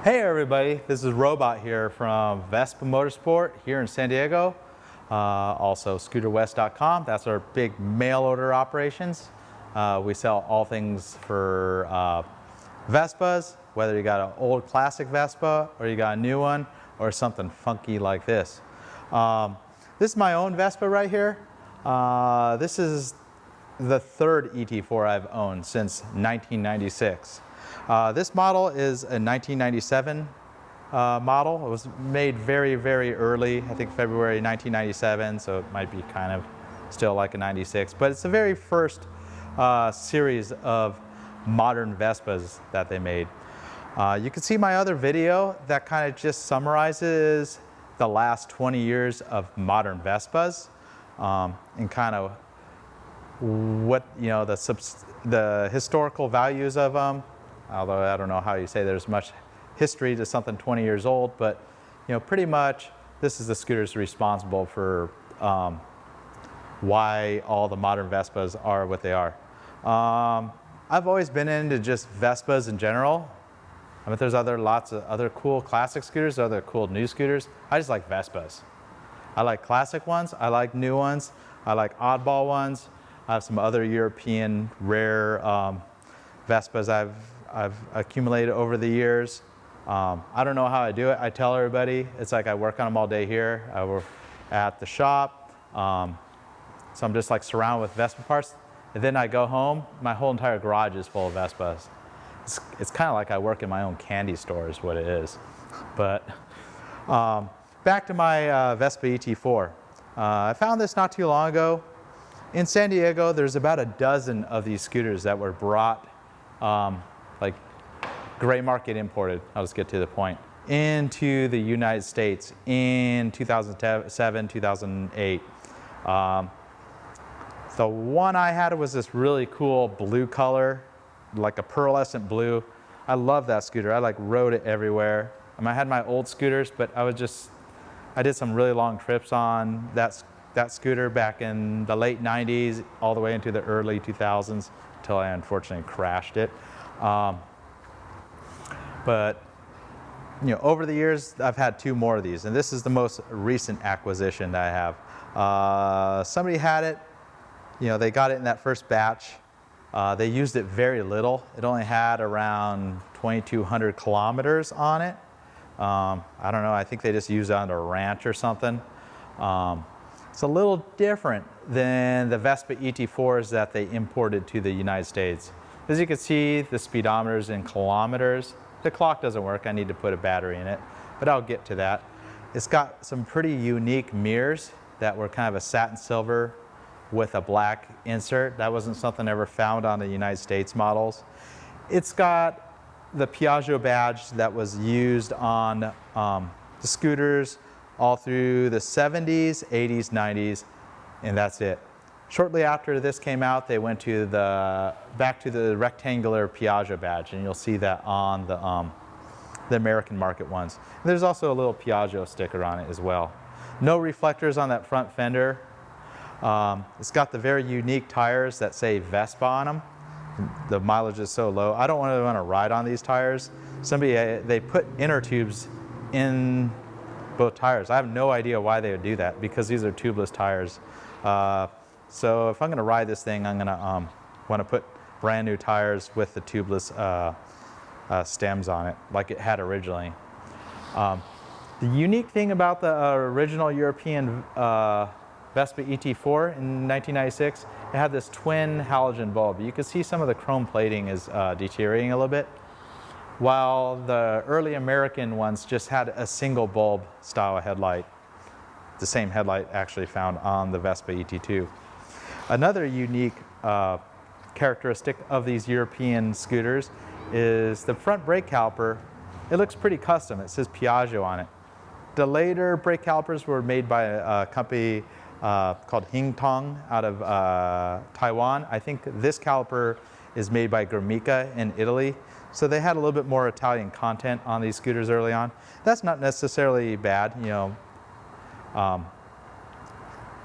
Hey everybody, this is Robot here from Vespa Motorsport here in San Diego. Also scooterwest.com, that's our big mail order operations. We sell all things for Vespas, whether you got an old classic Vespa or you got a new one or something funky like this. This is my own Vespa right here. This is the third ET4 I've owned since 1996. This model is a 1997 model. It was made very, very early, I think February 1997, so it might be kind of still like a 96. But it's the very first series of modern Vespas that they made. You can see my other video that kind of just summarizes the last 20 years of modern Vespas and kind of what, you know, the historical values of them. Although I don't know how you say there's much history to something 20 years old, but you know, pretty much this is the scooters responsible for why all the modern Vespas are what they are. I've always been into just Vespas in general. I mean, there's lots of other cool classic scooters, other cool new scooters. I just like Vespas. I like classic ones, I like new ones, I like oddball ones. I have some other European rare Vespas I've accumulated over the years. I don't know how I do it. I tell everybody, it's like I work on them all day here. I work at the shop. So I'm just like surrounded with Vespa parts. And then I go home, my whole entire garage is full of Vespas. It's kind of like I work in my own candy store is what it is. But back to my Vespa ET4. I found this not too long ago. In San Diego, there's about a dozen of these scooters that were brought like gray market imported, I'll just get to the point, into the United States in 2007, 2008. The one I had was this really cool blue color, like a pearlescent blue. I love that scooter. I like rode it everywhere. I had my old scooters, but I did some really long trips on that scooter back in the late 90s, all the way into the early 2000s, until I unfortunately crashed it. But you know, over the years, I've had two more of these, and this is the most recent acquisition that I have. Somebody had it, you know, they got it in that first batch. They used it very little. It only had around 2,200 kilometers on it. I don't know, I think they just used it on a ranch or something. It's a little different than the Vespa ET4s that they imported to the United States. As you can see, the speedometer's in kilometers. The clock doesn't work, I need to put a battery in it, but I'll get to that. It's got some pretty unique mirrors that were kind of a satin silver with a black insert. That wasn't something ever found on the United States models. It's got the Piaggio badge that was used on the scooters all through the 70s, 80s, 90s, and that's it. Shortly after this came out, they went to back to the rectangular Piaggio badge, and you'll see that on the American market ones. And there's also a little Piaggio sticker on it as well. No reflectors on that front fender. It's got the very unique tires that say Vespa on them. The mileage is so low. I don't want to ride on these tires. They put inner tubes in both tires. I have no idea why they would do that, because these are tubeless tires. So if I'm going to ride this thing, I'm going to want to put brand new tires with the tubeless stems on it, like it had originally. The unique thing about the original European Vespa ET4 in 1996, it had this twin halogen bulb. You can see some of the chrome plating is deteriorating a little bit, while the early American ones just had a single bulb style headlight. The same headlight actually found on the Vespa ET2. Another unique characteristic of these European scooters is the front brake caliper. It looks pretty custom. It says Piaggio on it. The later brake calipers were made by a company called Hingtong out of Taiwan. I think this caliper is made by Gramica in Italy. So they had a little bit more Italian content on these scooters early on. That's not necessarily bad, you know.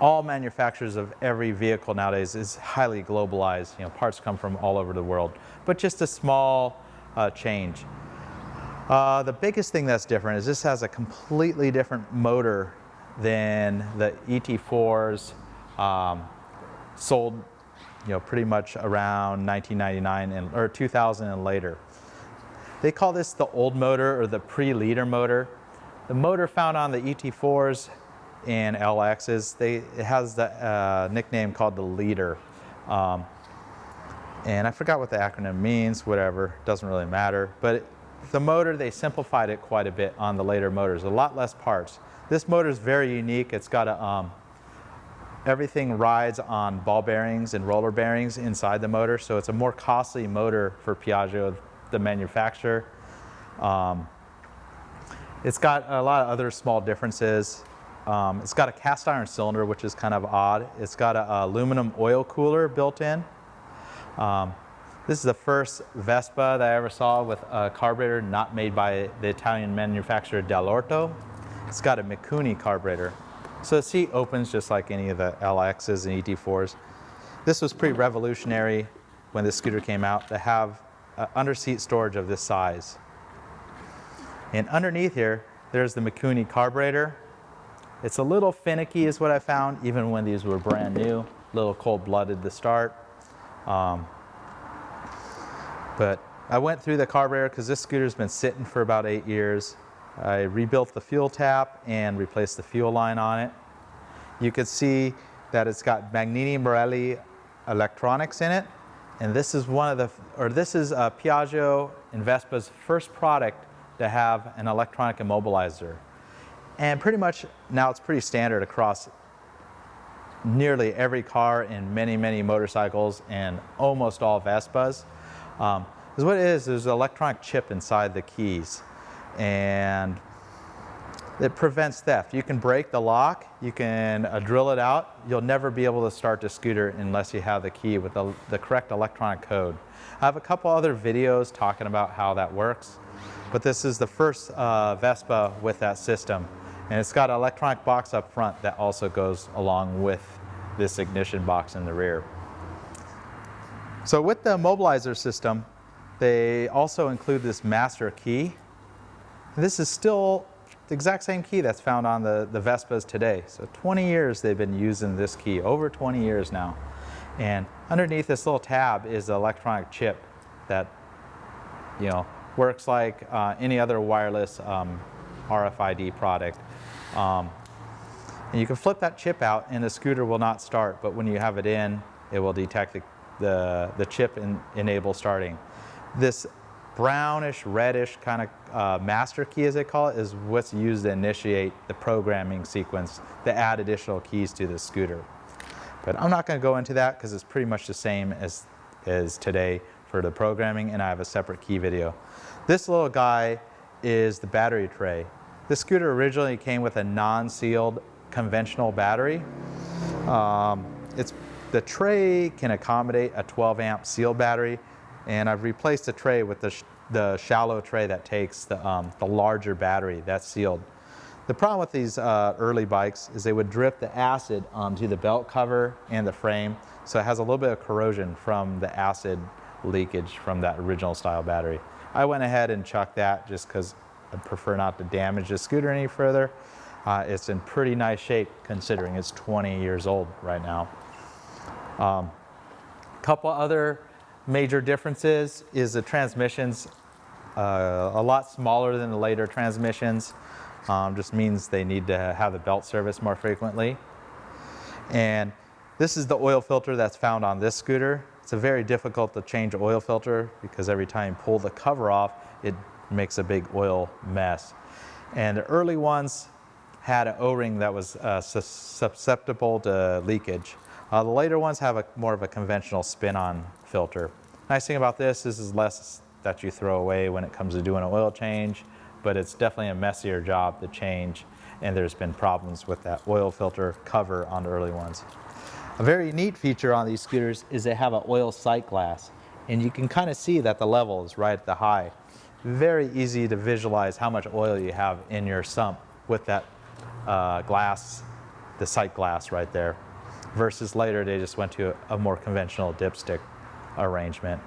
All manufacturers of every vehicle nowadays is highly globalized. You know, parts come from all over the world, but just a small change. The biggest thing that's different is this has a completely different motor than the ET4s sold, pretty much around 1999 or 2000 and later. They call this the old motor or the pre-leader motor. The motor found on the ET4s and LXs, it has the nickname called the leader. And I forgot what the acronym means, whatever, doesn't really matter. But the motor, they simplified it quite a bit on the later motors, a lot less parts. This motor is very unique. It's got everything rides on ball bearings and roller bearings inside the motor, so it's a more costly motor for Piaggio, the manufacturer. It's got a lot of other small differences. It's got a cast iron cylinder, which is kind of odd. It's got an aluminum oil cooler built in. This is the first Vespa that I ever saw with a carburetor not made by the Italian manufacturer Dell'Orto. It's got a Mikuni carburetor. So the seat opens just like any of the LXs and ET4s. This was pretty revolutionary when this scooter came out to have under-seat storage of this size. And underneath here, there's the Mikuni carburetor. It's a little finicky is what I found, even when these were brand new. A little cold-blooded to start. But I went through the carburetor because this scooter's been sitting for about 8 years. I rebuilt the fuel tap and replaced the fuel line on it. You could see that it's got Magnini Marelli electronics in it. And this is Piaggio and Vespa's first product to have an electronic immobilizer. And pretty much now it's pretty standard across nearly every car in many, many motorcycles and almost all Vespas. Because what it is, there's an electronic chip inside the keys. And it prevents theft. You can break the lock, you can drill it out. You'll never be able to start the scooter unless you have the key with the correct electronic code. I have a couple other videos talking about how that works, but this is the first Vespa with that system. And it's got an electronic box up front that also goes along with this ignition box in the rear. So with the immobilizer system, they also include this master key. This is still the exact same key that's found on the Vespas today. So 20 years they've been using this key, over 20 years now. And underneath this little tab is an electronic chip that works like any other wireless RFID product. And you can flip that chip out and the scooter will not start, but when you have it in, it will detect the chip and enable starting. This brownish, reddish kind of master key, as they call it, is what's used to initiate the programming sequence to add additional keys to the scooter. But I'm not going to go into that because it's pretty much the same as today for the programming, and I have a separate key video. This little guy is the battery tray. This scooter originally came with a non-sealed conventional battery. The tray can accommodate a 12 amp sealed battery, and I've replaced the tray with the shallow tray that takes the larger battery that's sealed. The problem with these early bikes is they would drip the acid onto the belt cover and the frame, so it has a little bit of corrosion from the acid leakage from that original style battery. I went ahead and chucked that just because I prefer not to damage the scooter any further. It's in pretty nice shape considering it's 20 years old right now. Couple other major differences is the transmissions, a lot smaller than the later transmissions. Just means they need to have the belt service more frequently. And this is the oil filter that's found on this scooter. It's a very difficult to change oil filter because every time you pull the cover off, it makes a big oil mess. And the early ones had an O-ring that was susceptible to leakage. The later ones have more of a conventional spin-on filter. Nice thing about this is less that you throw away when it comes to doing an oil change, but it's definitely a messier job to change, and there's been problems with that oil filter cover on the early ones. A very neat feature on these scooters is they have an oil sight glass, and you can kind of see that the level is right at the high. Very easy to visualize how much oil you have in your sump with that glass, the sight glass right there, versus later they just went to a more conventional dipstick arrangement.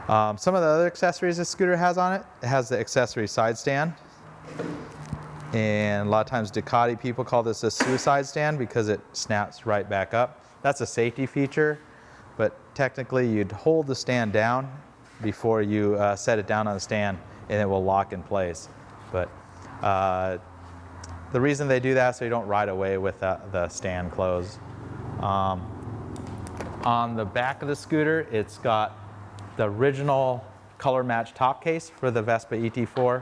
Some of the other accessories this scooter has on it, it has the accessory side stand. And a lot of times Ducati people call this a suicide stand because it snaps right back up. That's a safety feature, but technically you'd hold the stand down before you set it down on the stand, and it will lock in place. But the reason they do that is so you don't ride away with the stand closed. On the back of the scooter, it's got the original color match top case for the Vespa ET4.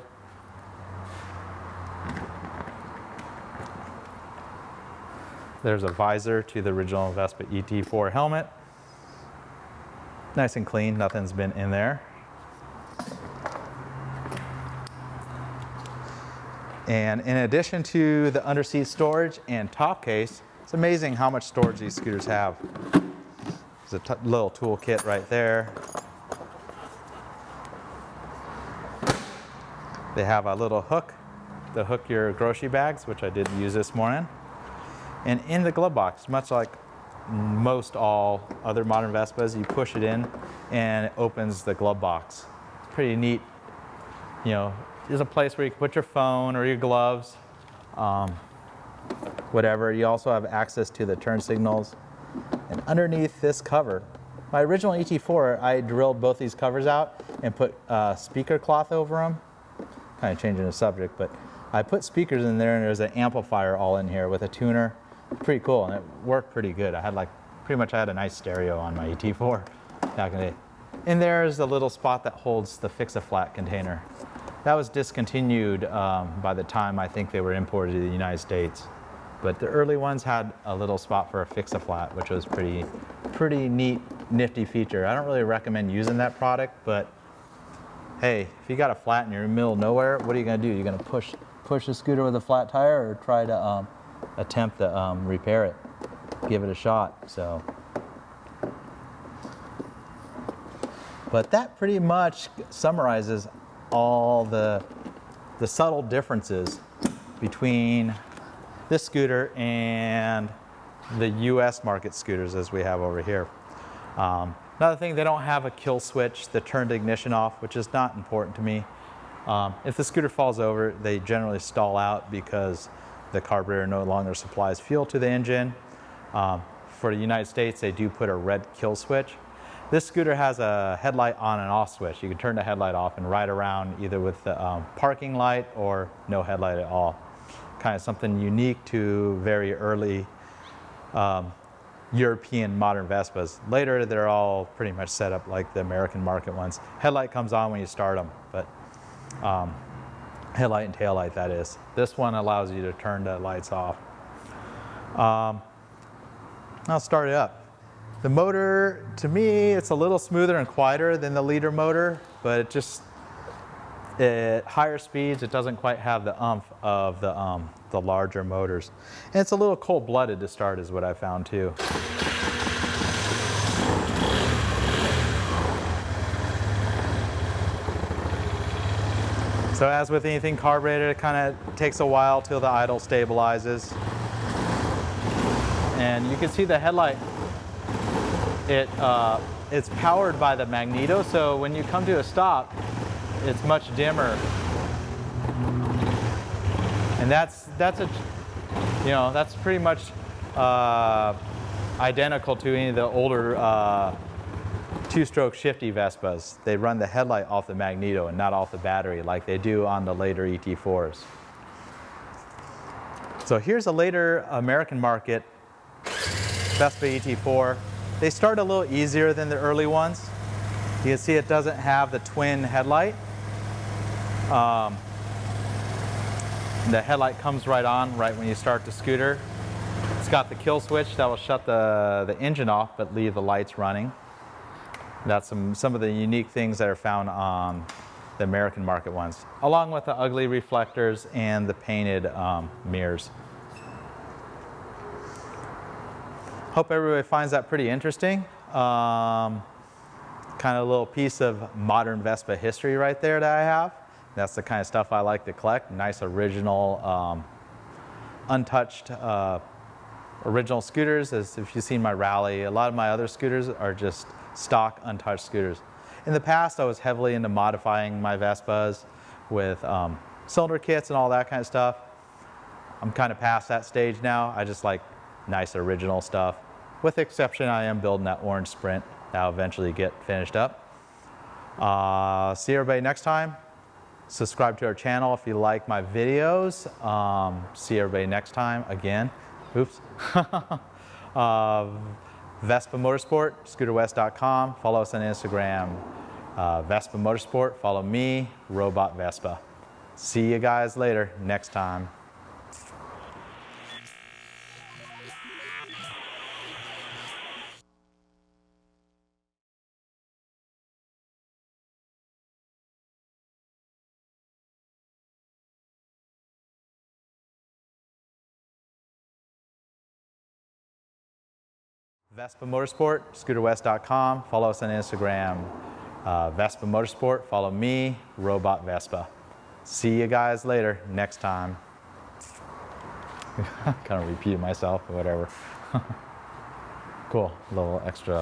There's a visor to the original Vespa ET4 helmet. Nice and clean, nothing's been in there. And in addition to the underseat storage and top case, it's amazing how much storage these scooters have. There's a little tool kit right there. They have a little hook to hook your grocery bags, which I did use this morning. And in the glove box, much like most all other modern Vespas, you push it in and it opens the glove box. Pretty neat. You know, there's a place where you can put your phone or your gloves, whatever. You also have access to the turn signals. And underneath this cover, my original ET4, I drilled both these covers out and put speaker cloth over them. Kind of changing the subject, but I put speakers in there and there's an amplifier all in here with a tuner. Pretty cool, and it worked pretty good. I had pretty much I had a nice stereo on my ET4 back in the day. And there's the little spot that holds the Fix-A-Flat container. That was discontinued by the time I think they were imported to the United States. But the early ones had a little spot for a Fix-A-Flat, which was pretty neat, nifty feature. I don't really recommend using that product, but hey, if you got a flat and you're in the middle of nowhere, what are you gonna do? You're gonna push the scooter with a flat tire, or try to attempt to repair it, give it a shot. So, but that pretty much summarizes all the subtle differences between this scooter and the US market scooters as we have over here. Another thing, they don't have a kill switch that turned the ignition off, which is not important to me. If the scooter falls over, they generally stall out because the carburetor no longer supplies fuel to the engine. For the United States, they do put a red kill switch. This scooter has a headlight on and off switch. You can turn the headlight off and ride around either with the parking light or no headlight at all. Kind of something unique to very early European modern Vespas. Later, they're all pretty much set up like the American market ones. Headlight comes on when you start them, but headlight and tail light, that is. This one allows you to turn the lights off. I'll start it up. The motor, to me, it's a little smoother and quieter than the liter motor, but at higher speeds, it doesn't quite have the oomph of the larger motors. And it's a little cold-blooded to start is what I found too. So as with anything carbureted, it kind of takes a while till the idle stabilizes. And you can see the headlight, it's powered by the magneto, so when you come to a stop, it's much dimmer. And that's pretty much identical to any of the older two-stroke shifty Vespas. They run the headlight off the magneto and not off the battery like they do on the later ET4s. So here's a later American market Vespa ET4. They start a little easier than the early ones. You can see it doesn't have the twin headlight. The headlight comes right on right when you start the scooter. It's got the kill switch that will shut the engine off but leave the lights running. That's some of the unique things that are found on the American market ones, along with the ugly reflectors and the painted mirrors. Hope everybody finds that pretty interesting. Kind of a little piece of modern Vespa history right there that I have. That's the kind of stuff I like to collect. Nice original, untouched original scooters. As if you've seen my Rally, a lot of my other scooters are just stock untouched scooters. In the past, I was heavily into modifying my Vespas with cylinder kits and all that kind of stuff. I'm kind of past that stage now. I just like nice original stuff. With the exception, I am building that orange Sprint that'll eventually get finished up. See everybody next time. Subscribe to our channel if you like my videos. See everybody next time again. Oops. Vespa Motorsport, scooterwest.com. Follow us on Instagram. Vespa Motorsport, follow me, Robot Vespa. See you guys later next time. Vespa Motorsport, scooterwest.com. Follow us on Instagram. Vespa Motorsport, follow me, Robot Vespa. See you guys later next time. Kind of repeated myself, but whatever. Cool, a little extra